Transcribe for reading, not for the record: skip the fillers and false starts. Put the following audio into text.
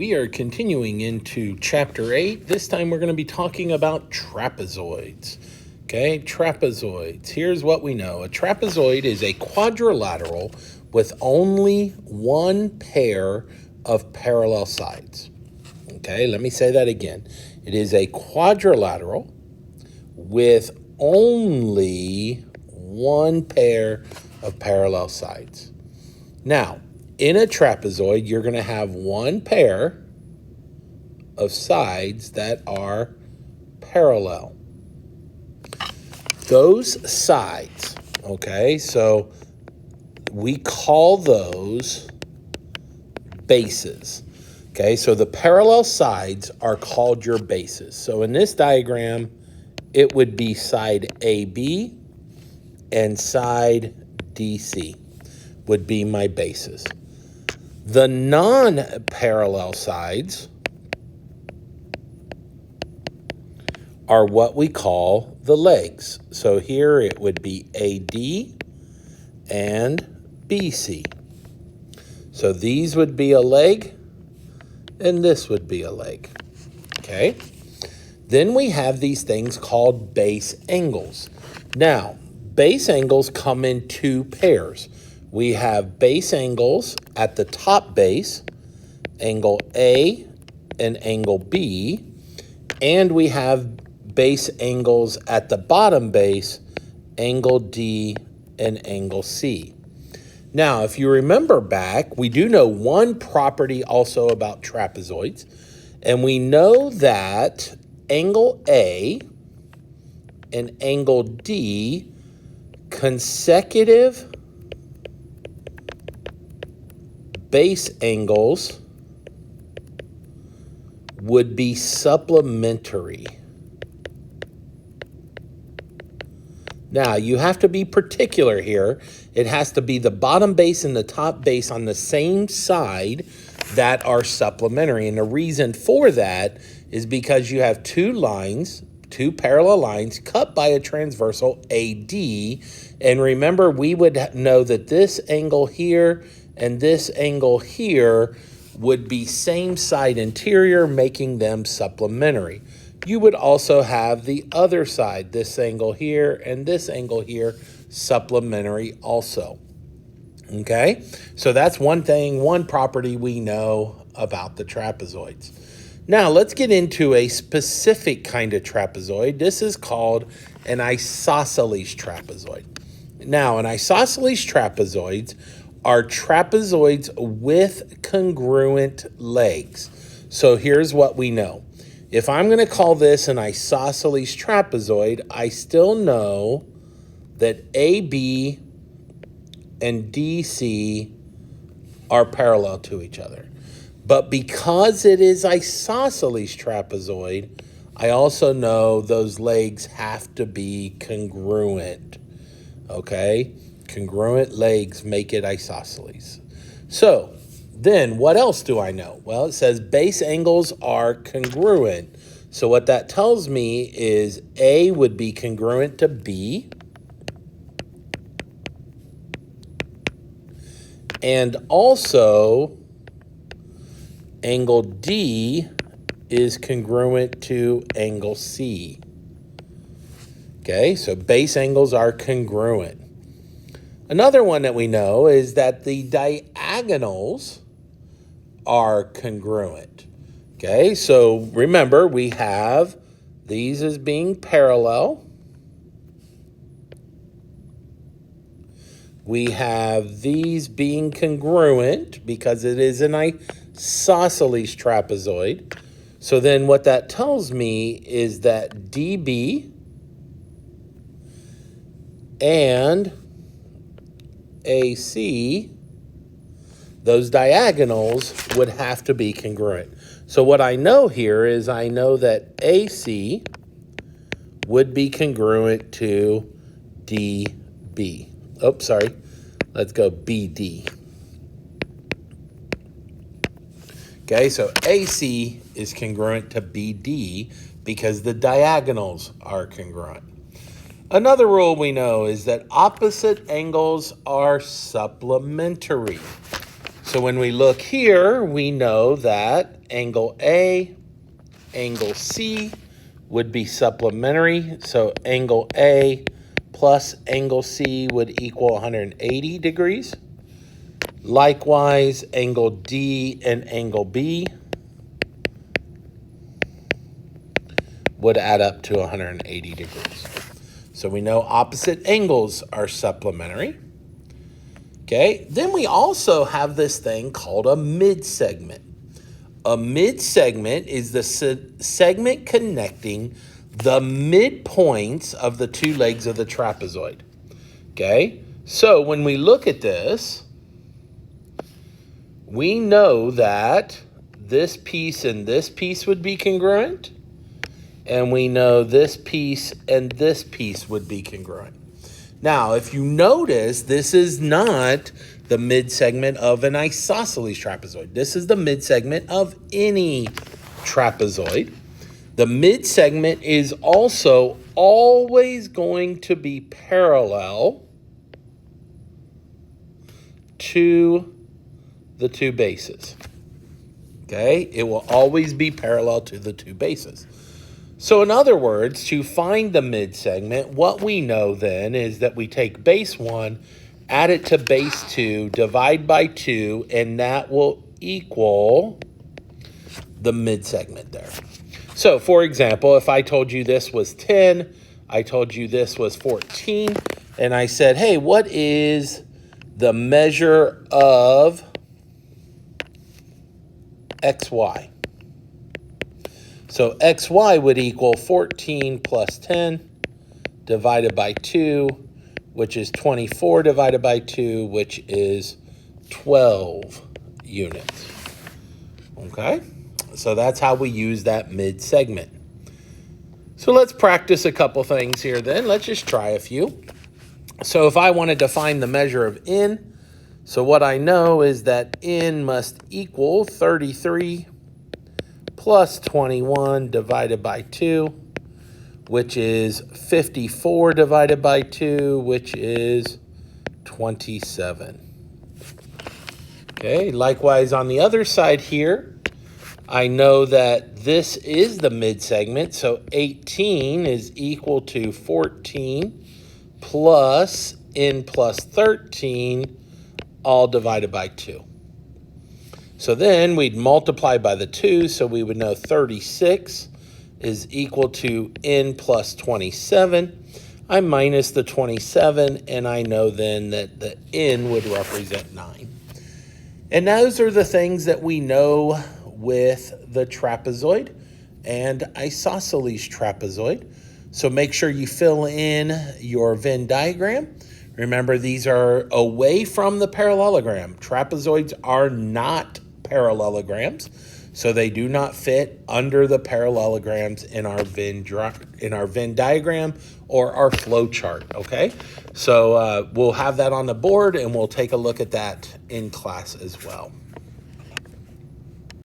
We are continuing into chapter 8. This time we're going to be talking about trapezoids. Okay, trapezoids. Here's what we know. A trapezoid is a quadrilateral with only one pair of parallel sides. Okay, let me say that again. It is a quadrilateral with only one pair of parallel sides. Now, in a trapezoid, you're going to have one pair of sides that are parallel. Those sides, okay, so we call those bases. Okay, so the parallel sides are called your bases. So in this diagram, it would be side AB and side DC would be my bases. The non-parallel sides are what we call the legs. So here it would be AD and BC. So these would be a leg, and this would be a leg. Okay? Then we have these things called base angles. Now, base angles come in two pairs. We have base angles at the top base, angle A and angle B, and we have base angles at the bottom base, angle D and angle C. Now, if you remember back, we do know one property also about trapezoids, and we know that angle A and angle D consecutive base angles would be supplementary. Now, you have to be particular here. It has to be the bottom base and the top base on the same side that are supplementary. And the reason for that is because you have two lines, two parallel lines cut by a transversal AD. And remember, we would know that this angle here and this angle here would be same side interior, making them supplementary. You would also have the other side, this angle here and this angle here, supplementary also. Okay, so that's one thing, one property we know about the trapezoids. Now let's get into a specific kind of trapezoid. This is called an isosceles trapezoid. Now, an isosceles trapezoids are trapezoids with congruent legs. So here's what we know. If I'm going to call this an isosceles trapezoid, I still know that AB and DC are parallel to each other. But because it is isosceles trapezoid, I also know those legs have to be congruent. Okay? Congruent legs make it isosceles. So then what else do I know? Well, it says base angles are congruent. So what that tells me is A would be congruent to B, and also angle D is congruent to angle C. Okay, so base angles are congruent. Another one that we know is that the diagonals are congruent. Okay, so remember, we have these as being parallel. We have these being congruent because it is an isosceles trapezoid. So then what that tells me is that DB and AC, those diagonals would have to be congruent. So what I know here is I know that AC would be congruent to DB. Oh, sorry. Let's go BD. Okay, so AC is congruent to BD because the diagonals are congruent. Another rule we know is that opposite angles are supplementary. So when we look here, we know that angle A, angle C would be supplementary. So angle A plus angle C would equal 180 degrees. Likewise, angle D and angle B would add up to 180 degrees. So we know opposite angles are supplementary. Okay, then we also have this thing called a mid-segment. A mid-segment is the segment connecting the midpoints of the two legs of the trapezoid. Okay, so when we look at this, we know that this piece and this piece would be congruent, and we know this piece and this piece would be congruent. Now, if you notice, this is not the mid-segment of an isosceles trapezoid. This is the mid-segment of any trapezoid. The mid-segment is also always going to be parallel to the two bases. Okay? It will always be parallel to the two bases. So in other words, to find the mid-segment, what we know then is that we take base 1, add it to base 2, divide by 2, and that will equal the mid-segment there. So for example, if I told you this was 10, I told you this was 14, and I said, hey, what is the measure of xy? So xy would equal 14 plus 10 divided by 2, which is 24 divided by 2, which is 12 units. Okay, so that's how we use that mid-segment. So let's practice a couple things here then. Let's just try a few. So if I wanted to find the measure of n, so what I know is that n must equal 33 plus 21 divided by 2, which is 54 divided by 2, which is 27. Okay, likewise on the other side here, I know that this is the mid-segment, so 18 is equal to 14 plus n plus 13, all divided by 2. So then we'd multiply by the 2, so we would know 36 is equal to n plus 27. I minus the 27, and I know then that the n would represent 9. And those are the things that we know with the trapezoid and isosceles trapezoid. So make sure you fill in your Venn diagram. Remember, these are away from the parallelogram. Trapezoids are not parallelograms, so they do not fit under the parallelograms in our Venn diagram or our flow chart, okay? So we'll have that on the board, and we'll take a look at that in class as well.